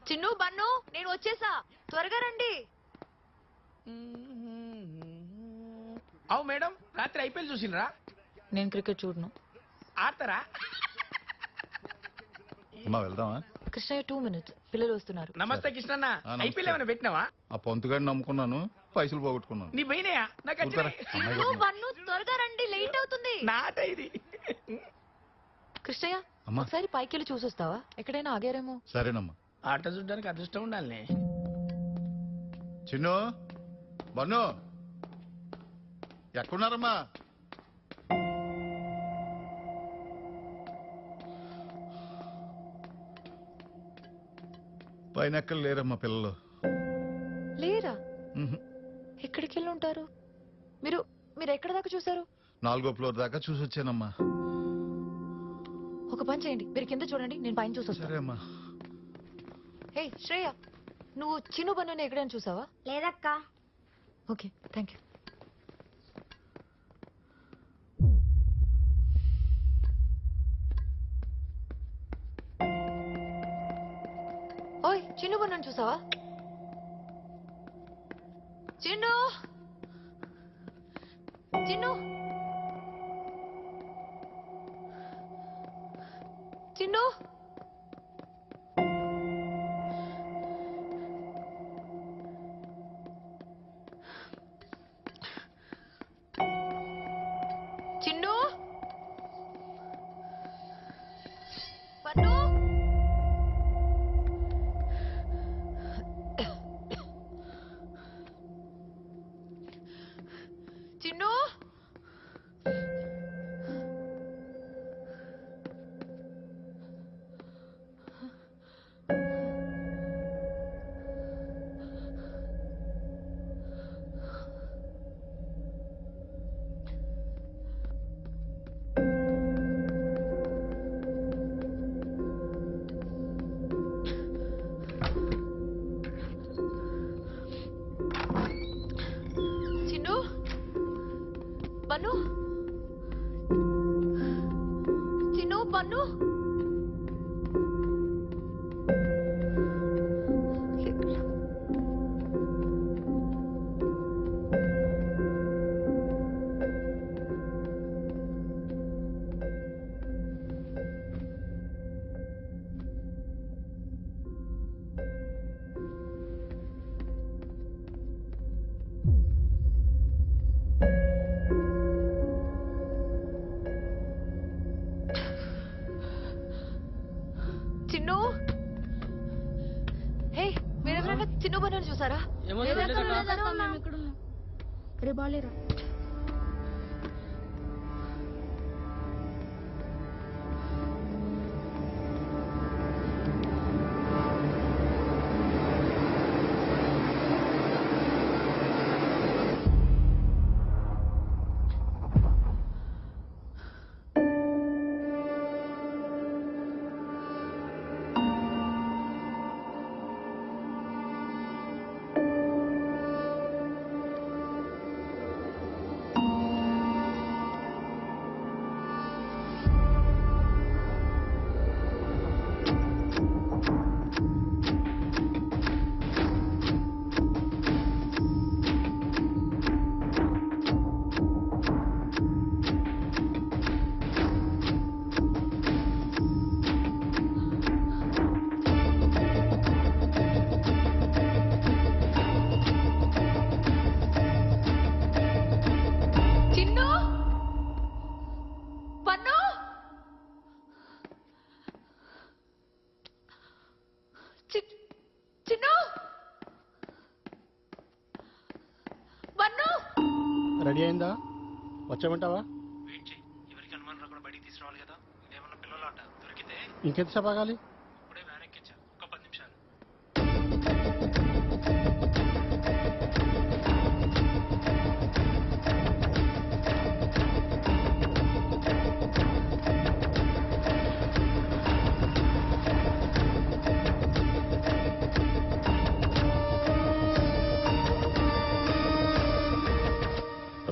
Chinnu bun నేను వచ్చేసా, త్వరగా రండి. అవు మేడం, రాత్రి ఐపీఎల్ చూసిండ్రా? నేను క్రికెట్ చూడను. ఆడతారా? వెళ్దామా? కృష్ణయ్య 2 minutes, పిల్లలు వస్తున్నారు. నమస్తే కృష్ణన్న. ఐపీఎల్ ఏమైనా పెట్టినావా? ఆ పొంతుగాడిని నమ్ముకున్నాను, పైసలు పోగొట్టుకున్నాను. నీ పోయినాయా? నాకు ఊరుకోరా. చిన్ను బన్ను త్వరగా రండి, లేట్ అవుతుంది. నాట ఇది. కృష్ణయ్య అమ్మా. ఒకసారి పైకి వెళ్ళి చూసొస్తావా? ఎక్కడైనా ఆగారేమో. సరేనమ్మా. ఆట చూడడానికి అదృష్టం ఉండాలి. చిన్ను, బన్ను ఎక్కడున్నారమ్మా? పైన ఎక్కడ లేరమ్మా పిల్లలు. లేరా? ఉహు. ఎక్కడికి వెళ్ళి ఉంటారు? మీరు మీరు ఎక్కడ దాకా చూసారు? 4వ ఫ్లోర్ దాకా చూసి వచ్చానమ్మా. ఒక పని చేయండి, మీరు కింద చూడండి, నేను పైన చూసొస్తాను. సరే అమ్మా. హే శ్రేయ, నువ్వు చిన్ను బన్నుని ఎక్కడైనా చూసావా? లేదక్క. Okay, thank you. ఓయ్, చిన్ను బన్నుని చూసావా? చిన్ను చిన్ను చిన్ను చిన్ను పన్ను చిన్ను చిన్ను బన్ను చిన్ను బన్ను చిన్ను హే, మీరెవరైనా చిన్ను బన్నుని చూసారా? రే బాలేరా. చిన్ను పన్ను చిన్ను బన్ను రెడీ అయిందా? వచ్చామంటావా? వెయిట్ చేయి, ఎవరికి అనుమానం రాకుండా బయటికి తీసుకురావాలి కదా. ఇదేమన్నా పిల్లలాట, దొరికితే ఇంకెంతసేపు ఆగాలి? ఇప్పుడే వ్యాన్ ఎక్కించా, ఒక 10 నిమిషాలు.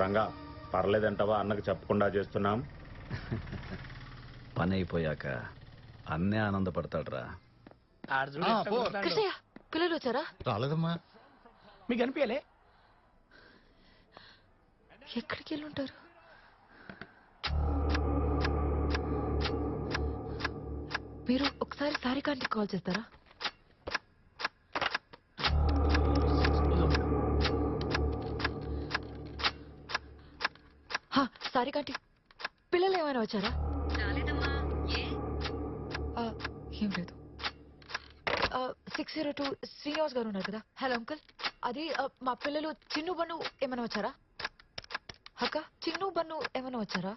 రంగా, పర్లేదంటావా? అన్నకు చెప్పకుండా చేస్తున్నాం. పని అయిపోయాక అన్నే ఆనందపడతాడ్రా. కృష్ణయ్య పిల్లలు వచ్చారా? రాలేదమ్మా. మీకు అనిపించలే? ఎక్కడికి వెళ్ళి ఉంటారు? మీరు ఒకసారి సారికాంటికి కాల్ చేస్తారా? సారికాంటి పిల్లలు ఏమైనా వచ్చారా? ఏం లేదు. 602 శ్రీనివాస్ గారు ఉన్నారు కదా. హలో అంకుల్, అది మా పిల్లలు చిన్ను బన్ను ఏమైనా వచ్చారా? అక్క చిన్ను బన్ను ఏమైనా వచ్చారా?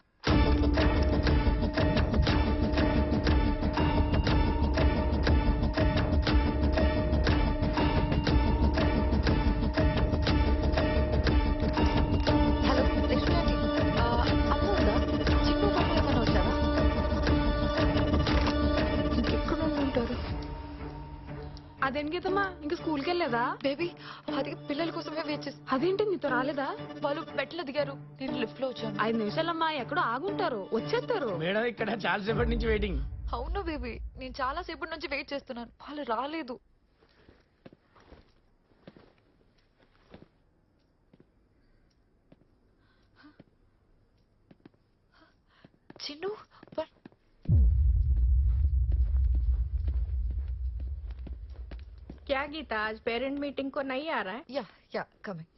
హలో లక్ష్మి ఆంటీ, అమ్మ ఉందా? చిన్ను బన్ను ఏమైనా వచ్చారా? ఇంకెక్కడ ఉంటారు? అదేంటి గీతమ్మా, ఇంకా స్కూల్కి వెళ్ళలేదా? బేబీ అది పిల్లల కోసమే వెయిట్ చేసి. అదేంటి నీతో రాలేదా? వాళ్ళు మెట్లు దిగారు, నేను లిఫ్ట్ లో వచ్చాను. 5 నిమిషాలమ్మా, ఎక్కడో ఆగుంటారు, వచ్చేస్తారు. మేడం ఇక్కడ చాలా సేపటి నుంచి వెయిటింగ్. అవును బేబీ, నేను చాలా సేపటి నుంచి వెయిట్ చేస్తున్నాను, వాళ్ళు రాలేదు. చిన్ను क्या गीता, आज पेरेंट मीटिंग को नहीं आ रहा है? Yeah yeah coming.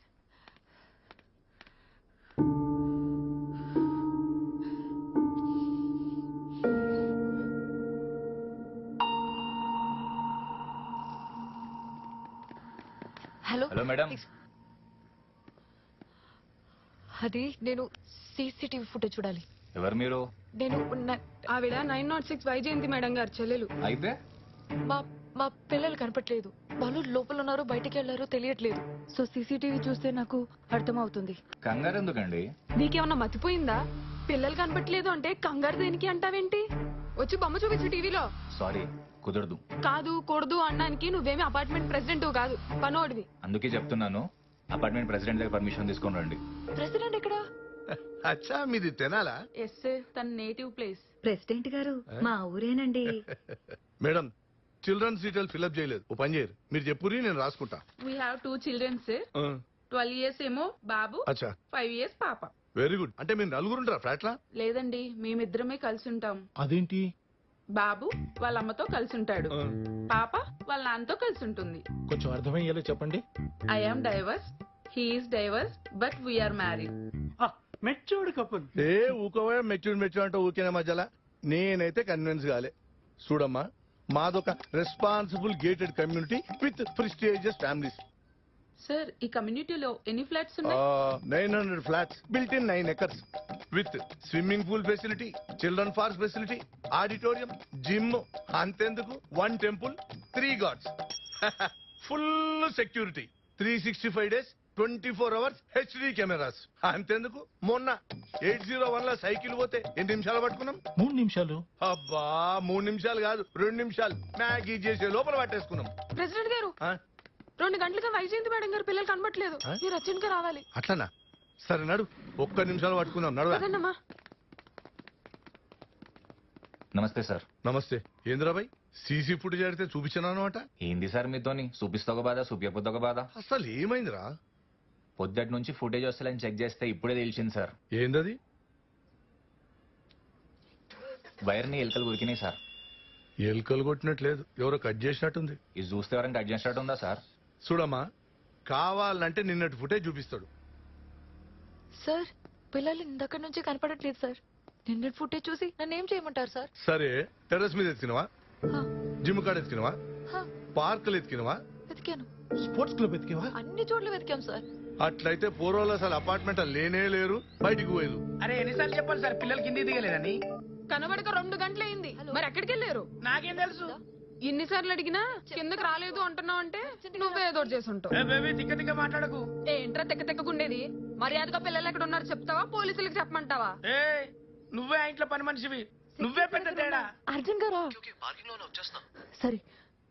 Hello hello madam. అది నేను సీసీటీవీ ఫుటేజ్ చూడాలి. ఎవరు మీరు? నేను ఆవిడ 906 వైజయంతి మేడం గారు చెల్లెలు. అయితే మా మా పిల్లలు కనపట్లేదు, వాళ్ళు లోపల ఉన్నారో బయటికి వెళ్ళారో తెలియట్లేదు. సో సీసీటీవీ చూస్తే నాకు అర్థమవుతుంది. కంగారు ఎందుకండి? నీకేమన్నా మతిపోయిందా? పిల్లలు కనపట్లేదు అంటే కంగారు దేనికి అంటావేంటి? వచ్చి బొమ్మ చూపించు టీవీలో. సారీ, కుదరదు. కాదు కూడదు అనడానికి నువ్వేమి అపార్ట్మెంట్ ప్రెసిడెంట్ కాదు, పనోడివి. అందుకే చెప్తున్నాను, అపార్ట్మెంట్ ప్రెసిడెంట్ దగ్గర పర్మిషన్ తీసుకొని రండి. ప్రెసిడెంట్ ఎక్కడ? అచ్చా మీది తెనాలా? ఎస్, తన నేటివ్ ప్లేస్. ప్రెసిడెంట్ గారు మా ఊరేనండి. మేడం చిల్డ్రన్స్ డీటెయిల్ ఫిల్అప్ చేయలేదు, ఓ పని చేయరు, మీరు చెప్పురి నేను రాసుకుంటా. We have 2 children sir. 12 years ఏమో బాబు, అచ్చా 5 years పాప. Very good. అంటే మీరు నలుగురుంటారా ఫ్లాట్లా? లేదండి, మేమిద్దరమే కలిసి ఉంటాం. అదేంటి? బాబు వాళ్ళ అమ్మతో కలిసి ఉంటాడు, పాప వాళ్ళ నాన్నతో కలిసి ఉంటుంది. కొంచెం అర్థమయ్యేలా చెప్పండి. I am divorce, he is divorce, but we are married. Matured couple. ఏ ఊకోవే మెచ్యూర్ మెచ్యూర్ అంటే ఊకేనా మధ్యలో? నేనైతే కన్విన్స్ కాలే. చూడమ్మా, మాదొక responsible gated community with prestigious families. Sir ఈ కమ్యూనిటీలో ఎన్ని ఫ్లాట్స్ ఉన్నాయి? 900 flats built in 9 acres with swimming pool facility, children park facility, auditorium, gym, అంతెందుకు 1 temple, 3 gods, full security, 365 days 24 hours HD cameras. అంతెందుకు మొన్న 801 లో సైకిల్ పోతే ఎన్ని నిమిషాలు పట్టుకున్నాం? 3 నిమిషాలు. అబ్బా 3 నిమిషాలు కాదు, 2 నిమిషాలు మ్యాగీ చేసే లోపల పట్టేసుకున్నాం. ప్రెసిడెంట్ గారు, ఆ? 2 గంటలుగా వైజయంతి మేడం గారు పిల్లలు కనబట్లేదు, ఆ? మీరు అర్జెంట్ గా రావాలి. అట్లనా? సరే నడు, 1 నిమిషాలు పట్టుకుందాం, నడువా. అదన్నమ్మా. నమస్తే సార్. నమస్తే. ఏంద్రాబాయ్, సీసీ ఫుటేజ్ అడిగితే చూపించాను అనమాట. ఏంది సార్ మీతోని? చూపిస్తా ఒక బాధ, చూపించకపోతే ఒక బాధ. అసలు ఏమైందిరా? పొద్దుటి నుంచి ఫుటేజ్ వస్తలేని చెక్ చేస్తే ఇప్పుడే తెలిసింది సార్. ఏందది? వైర్ని ఎలుకలు ఉరికినాయి సార్. ఎలుకలు కొట్టినట్లేదు, ఎవరో కట్ చేసినట్టుంది. ఇది చూస్తే ఎవరైనా కట్ చేసినట్టు ఉందా సార్? చూడమ్మా, కావాలంటే నిన్నటి ఫుటేజ్ చూపిస్తాడు. సార్ పిల్లలు ఇందక్క నుంచి కనపడట్లేదు సార్. నిన్న ఫుటేజ్ చూసి నన్ను ఏం చేయమంటారు సార్? సరే, టెర్రస్ మీద ఎత్తికినవా? హా, జిమ్ కాడ ఎత్తికినవా? హా, పార్కులు ఎత్తికినవా? వెతికాను, స్పోర్ట్స్ క్లబ్ ఎతికేవా? అన్ని చోట్ల వెతికాం సార్. అట్లయితే పూర్వలు అసలు అపార్ట్మెంట్ లేనే లేరు, బయటికి పోయేది. అరే ఎన్నిసార్లు చెప్పాలి సార్ పిల్లలు కింది దిగలేదని? కనబడక 2 గంటలు అయింది, మరి ఎక్కడికి వెళ్ళారు? నాకేం తెలుసు? ఇన్నిసార్లు అడిగినా కిందకి రాలేదు అంటున్నావు అంటే నువ్వే ఏదో ఒకటి చేసి ఉంటావు. ఏ బేబీ తిక్క తిక్క మాట్లాడకు. ఏంట్రా తెక్క తెక్కకుండేది? మర్యాదగా పిల్లలు ఎక్కడ ఉన్నారు చెప్తావా, పోలీసులకు చెప్పమంటావా? ఏ నువ్వే ఆ ఇంట్లో పని మనిషివి, నువ్వే పెద్ద తేడా. అర్జున్ గారా? సరే.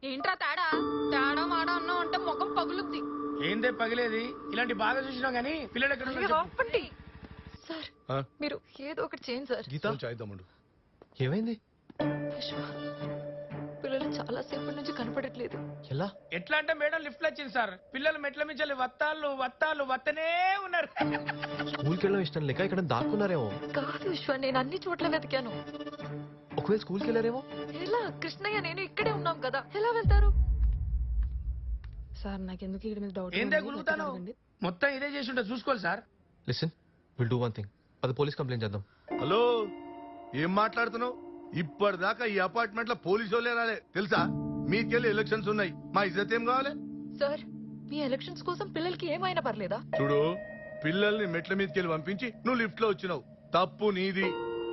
ఏంట్రా తేడా? తేడా మాడా అన్నావు అంటే ముఖం పగులుద్ది. ఏందే పగిలేది? ఇలాంటి బాగా చూసినావు గానీ పిల్లలు ఎక్కడ ఉన్నారు చెప్పు. ఆపండి. సార్ ఆ? మీరు ఏదో ఒకటి చేయండి సార్. కొంచెం అయిద్దామండు. ఏమైంది? విశ్వ, పిల్లలు పిల్లలు చాలా సేపటి నుంచి కనపడట్లేదు. ఎలా? ఎట్లా అంటే మేడం లిఫ్ట్ వచ్చింది సార్, పిల్లలు మెట్ల మించాలి వత్తనే ఉన్నారు. స్కూల్కి వెళ్ళడం ఇష్టం లేక ఇక్కడ దాక్కున్నారేమో. కాదు విశ్వ, నేను అన్ని చోట్ల వెతికాను. ఒకవేళ స్కూల్కి వెళ్ళారేమో. ఎలా? కృష్ణయ్య నేను ఇక్కడే ఉన్నాం కదా, ఎలా వెళ్తారు? సార్ నాకెందుకు ఇక్కడ మీద డౌట్ ఏందే గులుగుతాను, మొత్తం ఇదే చేసి ఉంటే చూసుకోవాలి sir. Listen, will do one thing. అది పోలీస్ కంప్లైంట్ చేద్దాం. హలో, ఏం మాట్లాడుతున్నావు? ఇప్పటిదాకా ఈ అపార్ట్మెంట్ లో పోలీసు వాళ్ళే రాలే తెలుసా? మీకెళ్ళి ఎలక్షన్స్ ఉన్నాయి, మా ఇజ్జత్ ఏం కావాలి? సార్, మీ ఎలక్షన్స్ కోసం పిల్లలకి ఏమైనా పర్లేదా? చూడు, పిల్లల్ని మెట్ల మీదకెళ్ళి పంపించి నువ్వు లిఫ్ట్ లో వచ్చినావు, తప్పు నీది.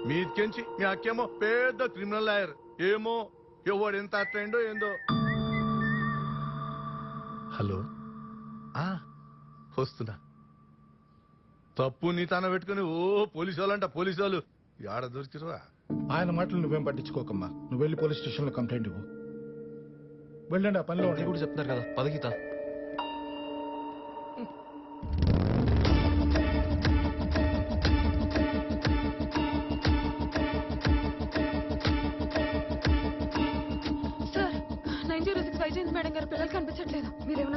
మీదకెంచి మీ అక్కేమో పెద్ద క్రిమినల్ లాయర్, ఏమో ఎవడు ఎంత అట్లయిండో ఏందో. హలో, వస్తున్నా. తప్పు నీ తన పెట్టుకుని పోలీసు వాళ్ళంట, పోలీసు వాళ్ళు ఆడ దొరికిరువా? ఆయన మాటలు నువ్వేం పట్టించుకోకమ్మా. నువ్వు వెళ్ళి పోలీస్ స్టేషన్ లో కంప్లైంట్ ఇవ్వు. వెళ్ళండి, ఆ పనిలో అది కూడా చెప్తున్నారు కదా, పదగీత. సార్ 906 వైజయంతి మేడం గారు పిల్లలు కనిపించట్లేదు, మీరేమైనా